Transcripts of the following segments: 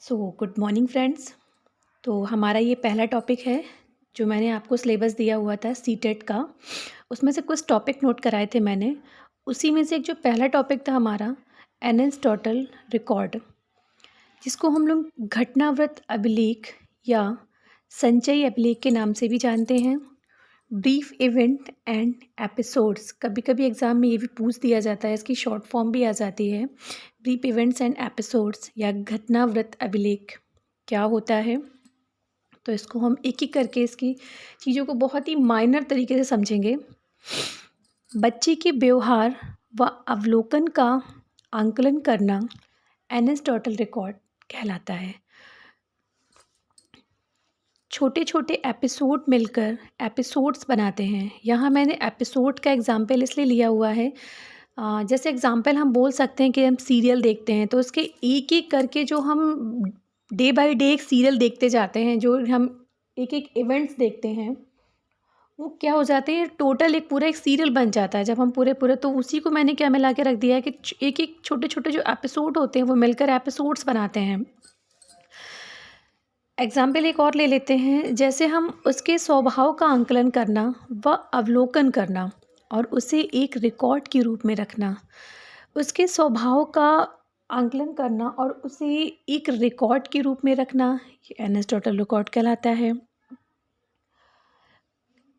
Good morning friends. तो हमारा ये पहला टॉपिक है जो मैंने आपको सिलेबस दिया हुआ था सीटेट का। उसमें से कुछ टॉपिक नोट कराए थे मैंने। उसी में से एक जो पहला टॉपिक था हमारा एरिस्टोटल रिकॉर्ड, जिसको हम लोग घटनाव्रत अभिलेख या संचयी अभिलेख के नाम से भी जानते हैं। ब्रीफ इवेंट एंड एपिसोड्स, कभी कभी एग्ज़ाम में ये भी पूछ दिया जाता है, इसकी शॉर्ट फॉर्म भी आ जाती है। ब्रीफ इवेंट्स एंड एपिसोड्स या घटनाव्रत अभिलेख क्या होता है, तो इसको हम एक एक करके इसकी चीज़ों को बहुत ही माइनर तरीके से समझेंगे। बच्चे के व्यवहार व अवलोकन का आंकलन करना एरिस्टोटल रिकॉर्ड कहलाता है। छोटे छोटे एपिसोड मिलकर एपिसोड्स बनाते हैं। यहाँ मैंने एपिसोड का एग्ज़ाम्पल इसलिए लिया हुआ है, जैसे एग्ज़ाम्पल हम बोल सकते हैं कि हम सीरियल देखते हैं तो उसके एक एक करके जो हम डे बाय डे एक सीरियल देखते जाते हैं, जो हम एक एक इवेंट्स देखते हैं, वो क्या हो जाते हैं, टोटल एक पूरा एक सीरियल बन जाता है जब हम पूरे पूरे। तो उसी को मैंने क्या मिला के रख दिया है कि एक एक छोटे छोटे जो एपिसोड होते हैं वो मिलकर एपिसोड्स बनाते हैं। एग्ज़ाम्पल एक और ले लेते हैं, जैसे हम उसके स्वभाव का आंकलन करना व अवलोकन करना और उसे एक रिकॉर्ड के रूप में रखना। उसके स्वभाव का आंकलन करना और उसे एक रिकॉर्ड के रूप में रखना, ये एरिस्टोटल रिकॉर्ड कहलाता है।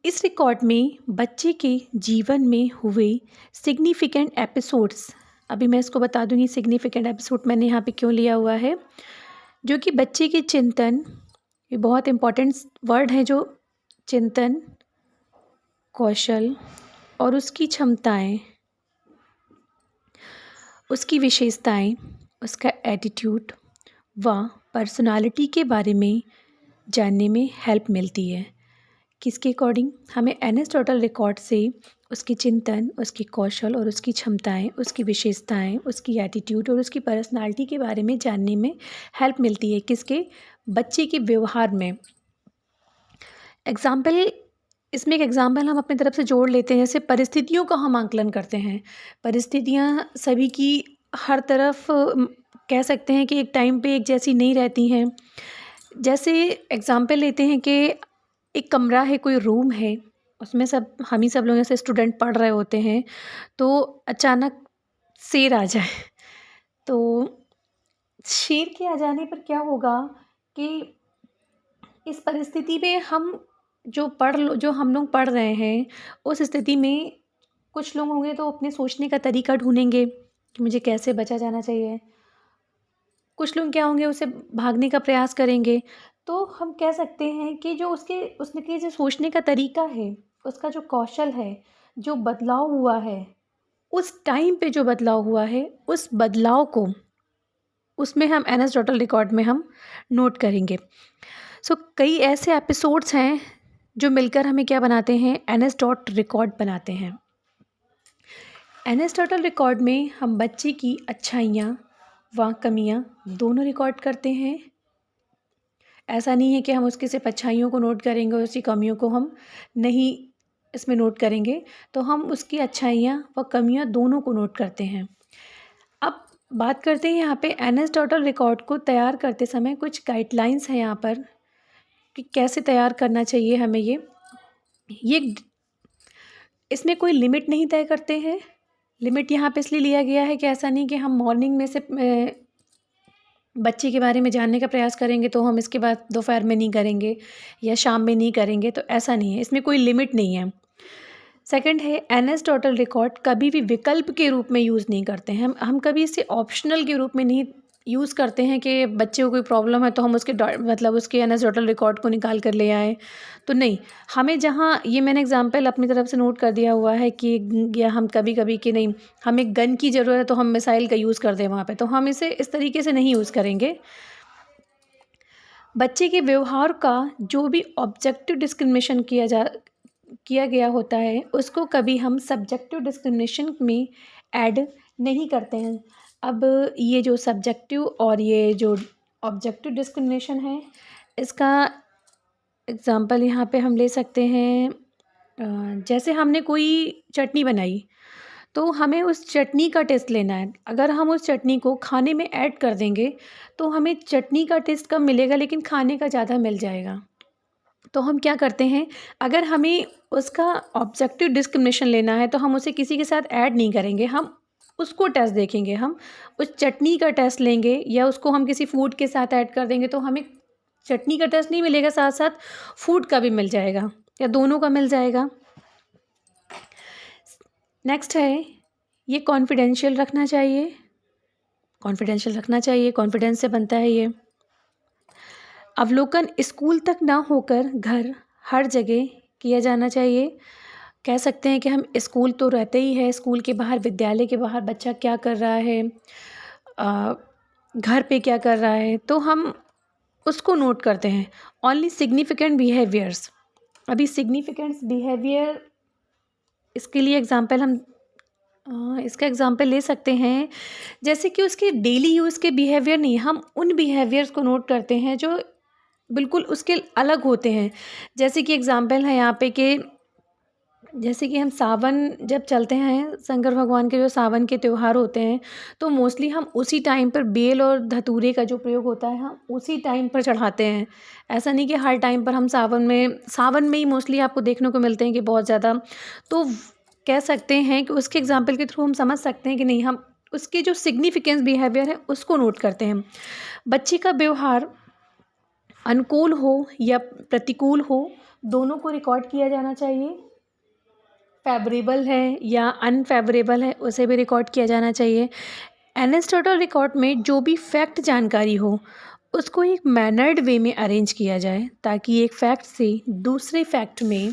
इस रिकॉर्ड में बच्चे के जीवन में हुए सिग्निफिकेंट एपिसोड्स, अभी मैं इसको बता दूंगी सिग्निफिकेंट एपिसोड मैंने यहाँ पे क्यों लिया हुआ है, जो कि बच्चे के चिंतन, ये बहुत इम्पोर्टेंट वर्ड है, जो चिंतन, कौशल और उसकी क्षमताएं, उसकी विशेषताएं, उसका एटीट्यूड व पर्सनालिटी के बारे में जानने में हेल्प मिलती है। किसके अकॉर्डिंग? हमें एरिस्टोटल रिकॉर्ड से उसके चिंतन, उसके कौशल और उसकी क्षमताएं, उसकी विशेषताएं, उसकी एटीट्यूड और उसकी पर्सनालिटी के बारे में जानने में हेल्प मिलती है। किसके? बच्चे के व्यवहार में। एग्ज़ाम्पल, इसमें एक एग्ज़ाम्पल हम अपनी तरफ से जोड़ लेते हैं, जैसे परिस्थितियों का हम आंकलन करते हैं। परिस्थितियाँ सभी की हर तरफ कह सकते हैं कि एक टाइम पे एक जैसी नहीं रहती हैं। जैसे एग्ज़ाम्पल लेते हैं कि एक कमरा है, कोई रूम है, उसमें हम ही सब लोग जैसे स्टूडेंट पढ़ रहे होते हैं, तो अचानक शेर आ जाए तो शेर के आ जाने पर क्या होगा कि इस परिस्थिति में जो हम लोग पढ़ रहे हैं, उस स्थिति में कुछ लोग होंगे तो अपने सोचने का तरीका ढूंढेंगे कि मुझे कैसे बचा जाना चाहिए। कुछ लोग क्या होंगे, उसे भागने का प्रयास करेंगे। तो हम कह सकते हैं कि जो उसके जो सोचने का तरीका है, उसका जो कौशल है, जो बदलाव हुआ है, उस टाइम पे जो बदलाव हुआ है, उस बदलाव को उसमें हम एरिस्टोटल रिकॉर्ड में हम नोट करेंगे। कई ऐसे एपिसोड्स हैं जो मिलकर हमें क्या बनाते हैं, एरिस्टोटल रिकॉर्ड बनाते हैं। एरिस्टोटल रिकॉर्ड में हम बच्चे की अच्छाइयाँ व कमियाँ दोनों रिकॉर्ड करते हैं। ऐसा नहीं है कि हम उसकी सिर्फ अच्छाइयों को नोट करेंगे और उसकी कमियों को हम नहीं इसमें नोट करेंगे, तो हम उसकी अच्छाइयाँ व कमियाँ दोनों को नोट करते हैं। अब बात करते हैं यहाँ पे एरिस्टोटल रिकॉर्ड को तैयार करते समय कुछ गाइडलाइंस हैं यहाँ पर कि कैसे तैयार करना चाहिए हमें। ये इसमें कोई लिमिट नहीं तय करते हैं। लिमिट यहाँ पे इसलिए लिया गया है कि ऐसा नहीं कि हम मॉर्निंग में से बच्चे के बारे में जानने का प्रयास करेंगे तो हम इसके बाद दोपहर में नहीं करेंगे या शाम में नहीं करेंगे, तो ऐसा नहीं है, इसमें कोई लिमिट नहीं है। सेकंड है, एरिस्टोटल रिकॉर्ड कभी भी विकल्प के रूप में यूज़ नहीं करते हैं। हम कभी इसे ऑप्शनल के रूप में नहीं यूज़ करते हैं कि बच्चे को कोई प्रॉब्लम है तो हम उसके एरिस्टोटल रिकॉर्ड को निकाल कर ले आएँ, तो नहीं। हमें जहाँ ये मैंने एग्जांपल अपनी तरफ से नोट कर दिया हुआ है कि या हम कभी कभी कि नहीं, हमें गन की ज़रूरत है तो हम मिसाइल का यूज़ कर दें वहाँ पे, तो हम इसे इस तरीके से नहीं यूज़ करेंगे। बच्चे के व्यवहार का जो भी ऑब्जेक्टिव डिस्क्रिमिनेशन किया गया होता है, उसको कभी हम सब्जेक्टिव डिस्क्रिमिनेशन में ऐड नहीं करते हैं। अब ये जो सब्जेक्टिव और ये जो ऑब्जेक्टिव डिस्क्रिमिनेशन है, इसका एग्ज़ाम्पल यहाँ पे हम ले सकते हैं। जैसे हमने कोई चटनी बनाई तो हमें उस चटनी का टेस्ट लेना है। अगर हम उस चटनी को खाने में ऐड कर देंगे तो हमें चटनी का टेस्ट कम मिलेगा लेकिन खाने का ज़्यादा मिल जाएगा। तो हम क्या करते हैं, अगर हमें उसका ऑब्जेक्टिव डिस्क्रिमिनेशन लेना है तो हम उसे किसी के साथ ऐड नहीं करेंगे, हम उसको टेस्ट देखेंगे। हम उस चटनी का टेस्ट लेंगे या उसको हम किसी फूड के साथ ऐड कर देंगे तो हमें चटनी का टेस्ट नहीं मिलेगा, साथ साथ फूड का भी मिल जाएगा या दोनों का मिल जाएगा। नेक्स्ट है, ये कॉन्फिडेंशियल रखना चाहिए। कॉन्फिडेंशियल रखना चाहिए, कॉन्फिडेंस से बनता है ये। अवलोकन स्कूल तक ना होकर घर, हर जगह किया जाना चाहिए। कह सकते हैं कि हम स्कूल तो रहते ही है, स्कूल के बाहर, विद्यालय के बाहर बच्चा क्या कर रहा है, घर पे क्या कर रहा है, तो हम उसको नोट करते हैं। ओनली सिग्निफिकेंट बिहेवियर्स, अभी सिग्निफिकेंट बिहेवियर, इसके लिए एग्जांपल हम इसका एग्जांपल ले सकते हैं, जैसे कि उसके डेली यूज़ के बिहेवियर नहीं, हम उन बिहेवियर्स को नोट करते हैं जो बिल्कुल उसके अलग होते हैं। जैसे कि एग्जांपल है यहाँ पे कि जैसे कि हम सावन जब चलते हैं, शंकर भगवान के जो सावन के त्यौहार होते हैं, तो मोस्टली हम उसी टाइम पर बेल और धतूरे का जो प्रयोग होता है हम उसी टाइम पर चढ़ाते हैं। ऐसा नहीं कि हर टाइम पर हम सावन में ही मोस्टली आपको देखने को मिलते हैं कि बहुत ज़्यादा। तो कह सकते हैं कि उसके एग्जाम्पल के थ्रू हम समझ सकते हैं कि नहीं, हम उसके जो सिग्निफिकेंस बिहेवियर है उसको नोट करते हैं। बच्चे का व्यवहार अनुकूल हो या प्रतिकूल हो, दोनों को रिकॉर्ड किया जाना चाहिए। फेवरेबल है या अनफेवरेबल है उसे भी रिकॉर्ड किया जाना चाहिए। एरिस्टोटल रिकॉर्ड में जो भी फैक्ट जानकारी हो उसको एक मैनर्ड वे में अरेंज किया जाए ताकि एक फैक्ट से दूसरे फैक्ट में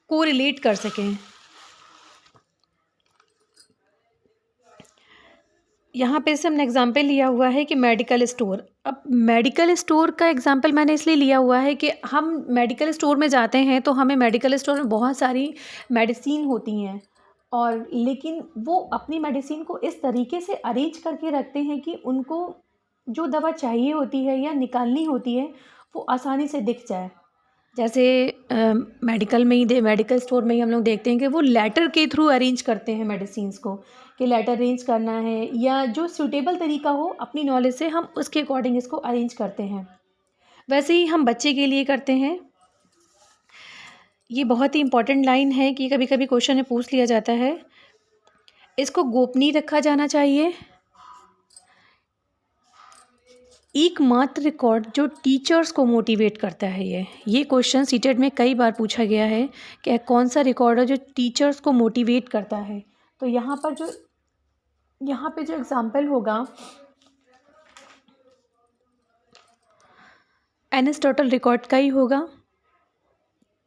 कोरिलेट कर सकें। यहाँ पे से हमने एग्जाम्पल लिया हुआ है कि मेडिकल स्टोर। अब मेडिकल स्टोर का एग्जाम्पल मैंने इसलिए लिया हुआ है कि हम मेडिकल स्टोर में जाते हैं तो हमें मेडिकल स्टोर में बहुत सारी मेडिसिन होती हैं, और लेकिन वो अपनी मेडिसिन को इस तरीके से अरेंज करके रखते हैं कि उनको जो दवा चाहिए होती है या निकालनी होती है वो आसानी से दिख जाए। जैसे मेडिकल स्टोर में ही हम लोग देखते हैं कि वो लेटर के थ्रू अरेंज करते हैं मेडिसिन्स को, कि लेटर अरेंज करना है या जो सूटेबल तरीका हो अपनी नॉलेज से हम उसके अकॉर्डिंग इसको अरेंज करते हैं। वैसे ही हम बच्चे के लिए करते हैं। ये बहुत ही इंपॉर्टेंट लाइन है कि कभी कभी क्वेश्चन में पूछ लिया जाता है। इसको गोपनीय रखा जाना चाहिए। एकमात्र रिकॉर्ड जो टीचर्स को मोटिवेट करता है, ये क्वेश्चन सीटेट में कई बार पूछा गया है कि कौन सा रिकॉर्ड है जो टीचर्स को मोटिवेट करता है। तो यहाँ पे जो एग्जाम्पल होगा एरिस्टोटल रिकॉर्ड का ही होगा,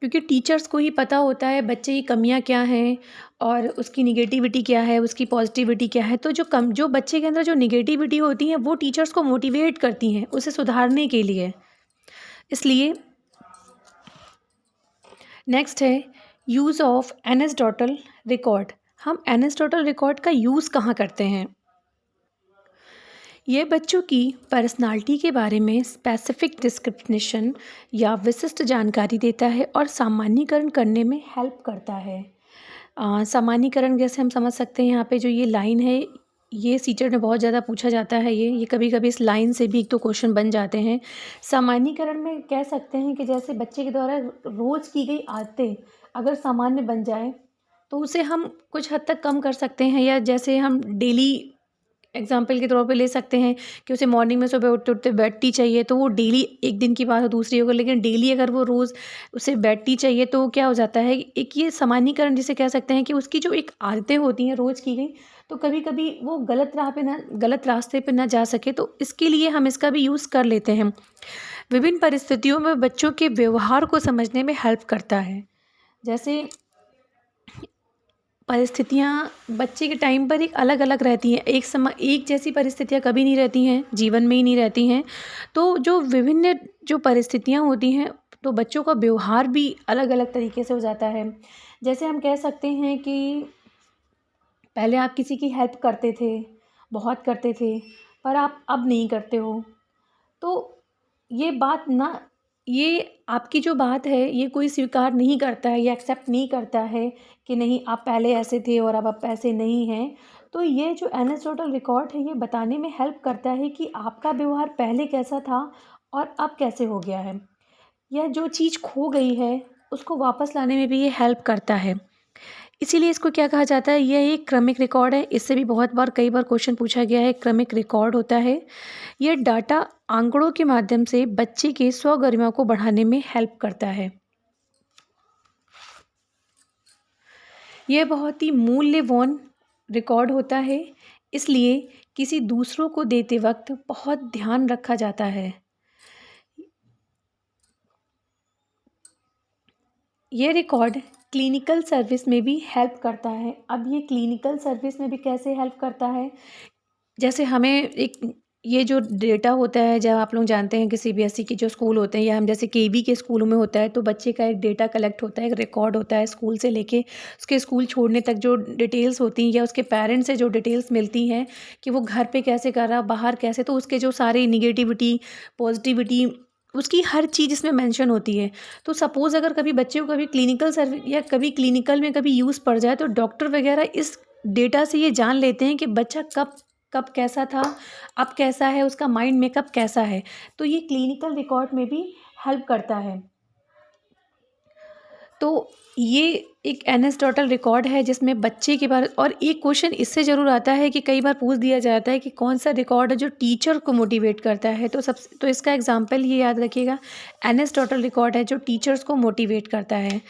क्योंकि टीचर्स को ही पता होता है बच्चे की कमियां क्या हैं और उसकी निगेटिविटी क्या है, उसकी पॉजिटिविटी क्या है। तो जो बच्चे के अंदर जो निगेटिविटी होती है वो टीचर्स को मोटिवेट करती हैं उसे सुधारने के लिए। इसलिए नेक्स्ट है यूज़ ऑफ एरिस्टोटल रिकॉर्ड। हम एरिस्टोटल रिकॉर्ड का यूज़ कहाँ करते हैं? यह बच्चों की पर्सनालिटी के बारे में स्पेसिफिक डिस्क्रिप्शन या विशिष्ट जानकारी देता है और सामान्यीकरण करने में हेल्प करता है। सामान्यीकरण जैसे हम समझ सकते हैं, यहाँ पे जो ये लाइन है ये सीटेट में बहुत ज़्यादा पूछा जाता है। ये कभी कभी इस लाइन से भी एक दो क्वेश्चन बन जाते हैं। सामान्यीकरण में कह सकते हैं कि जैसे बच्चे के द्वारा रोज़ की गई आदतें अगर सामान्य बन जाए तो उसे हम कुछ हद तक कम कर सकते हैं, या जैसे हम डेली एग्जाम्पल के तौर पे ले सकते हैं कि उसे मॉर्निंग में सुबह उठते उठते बेड टी चाहिए, तो वो डेली एक दिन की बात हो दूसरी होगा, लेकिन डेली अगर वो रोज़ उसे बेड टी चाहिए तो क्या हो जाता है, एक ये सामान्यीकरण जिसे कह सकते हैं कि उसकी जो एक आदतें होती हैं रोज़ की गई, तो कभी कभी वो गलत रास्ते पे ना जा सके, तो इसके लिए हम इसका भी यूज़ कर लेते हैं। विभिन्न परिस्थितियों में बच्चों के व्यवहार को समझने में हेल्प करता है। जैसे परिस्थितियाँ बच्चे के टाइम पर एक अलग अलग रहती हैं, एक जैसी परिस्थितियाँ कभी नहीं रहती हैं, जीवन में ही नहीं रहती हैं। तो जो विभिन्न जो परिस्थितियाँ होती हैं तो बच्चों का व्यवहार भी अलग अलग तरीके से हो जाता है। जैसे हम कह सकते हैं कि पहले आप किसी की हेल्प करते थे, बहुत करते थे, पर आप अब नहीं करते हो। तो ये बात ना ये आपकी जो बात है ये कोई स्वीकार नहीं करता है, ये एक्सेप्ट नहीं करता है कि नहीं आप पहले ऐसे थे और अब आप ऐसे नहीं हैं। तो ये जो एनेक्डोटल रिकॉर्ड है ये बताने में हेल्प करता है कि आपका व्यवहार पहले कैसा था और अब कैसे हो गया है। या जो चीज़ खो गई है उसको वापस लाने में भी ये हेल्प करता है। इसीलिए इसको क्या कहा जाता है, यह एक क्रमिक रिकॉर्ड है। इससे भी बहुत बार कई बार क्वेश्चन पूछा गया है, क्रमिक रिकॉर्ड होता है। यह डाटा आंकड़ों के माध्यम से बच्चे के स्वगरिमा को बढ़ाने में हेल्प करता है। यह बहुत ही मूल्यवान रिकॉर्ड होता है, इसलिए किसी दूसरों को देते वक्त बहुत ध्यान रखा जाता है। ये रिकॉर्ड क्लिनिकल सर्विस में भी हेल्प करता है। अब ये क्लिनिकल सर्विस में भी कैसे हेल्प करता है, जैसे हमें एक ये जो डेटा होता है, जब आप लोग जानते हैं कि सीबीएसई के जो स्कूल होते हैं या हम जैसे केवी के स्कूलों में होता है, तो बच्चे का एक डेटा कलेक्ट होता है, एक रिकॉर्ड होता है स्कूल से लेके उसके स्कूल छोड़ने तक जो डिटेल्स होती हैं या उसके पेरेंट्स से जो डिटेल्स मिलती हैं कि वो घर पे कैसे कर रहा, बाहर कैसे, तो उसके जो सारे निगेटिविटी, पॉजिटिविटी, उसकी हर चीज़ इसमें मेंशन होती है। तो सपोज़ अगर कभी बच्चे को कभी क्लिनिकल सर्वि या कभी क्लिनिकल में कभी यूज़ पड़ जाए, तो डॉक्टर वगैरह इस डेटा से ये जान लेते हैं कि बच्चा कब कब कैसा था, अब कैसा है, उसका माइंड मेकअप कैसा है। तो ये क्लिनिकल रिकॉर्ड में भी हेल्प करता है। तो ये एक एनेक्डोटल रिकॉर्ड है जिसमें बच्चे के बारे, और एक क्वेश्चन इससे ज़रूर आता है कि कई बार पूछ दिया जाता है कि कौन सा रिकॉर्ड है जो टीचर को मोटिवेट करता है। तो इसका एग्जांपल ये याद रखिएगा, एनेक्डोटल रिकॉर्ड है जो टीचर्स को मोटिवेट करता है।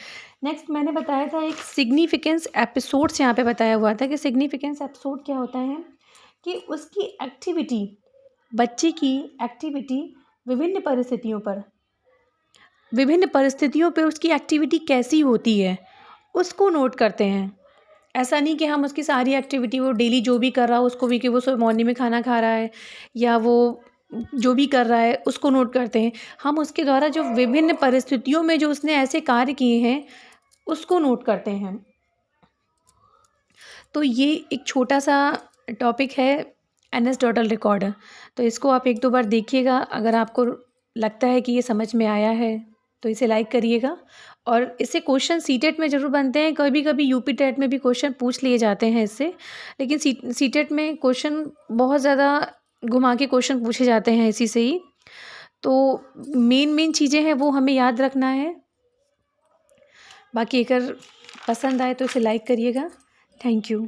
नेक्स्ट मैंने बताया था एक सिग्निफिकेंस एपिसोड्स यहाँ पे बताया हुआ था कि सिग्निफिकेंस एपिसोड क्या होता है कि उसकी एक्टिविटी, बच्चे की एक्टिविटी विभिन्न परिस्थितियों पर उसकी एक्टिविटी कैसी होती है उसको नोट करते हैं। ऐसा नहीं कि हम उसकी सारी एक्टिविटी, वो डेली जो भी कर रहा हो उसको भी, कि वो सुबह मॉर्निंग में खाना खा रहा है या वो जो भी कर रहा है उसको नोट करते हैं। हम उसके द्वारा जो विभिन्न परिस्थितियों में जो उसने ऐसे कार्य किए हैं उसको नोट करते हैं। तो ये एक छोटा सा टॉपिक है एनेक्डोटल रिकॉर्ड। तो इसको आप एक दो बार देखिएगा, अगर आपको लगता है कि ये समझ में आया है तो इसे लाइक करिएगा। और इससे क्वेश्चन सीटेट में ज़रूर बनते हैं, कभी कभी यूपी टेट में भी क्वेश्चन पूछ लिए जाते हैं इससे, लेकिन सीटेट में क्वेश्चन बहुत ज़्यादा घुमा के क्वेश्चन पूछे जाते हैं इसी से ही। तो मेन चीज़ें हैं वो हमें याद रखना है। बाकी अगर पसंद आए तो इसे लाइक करिएगा। Thank you.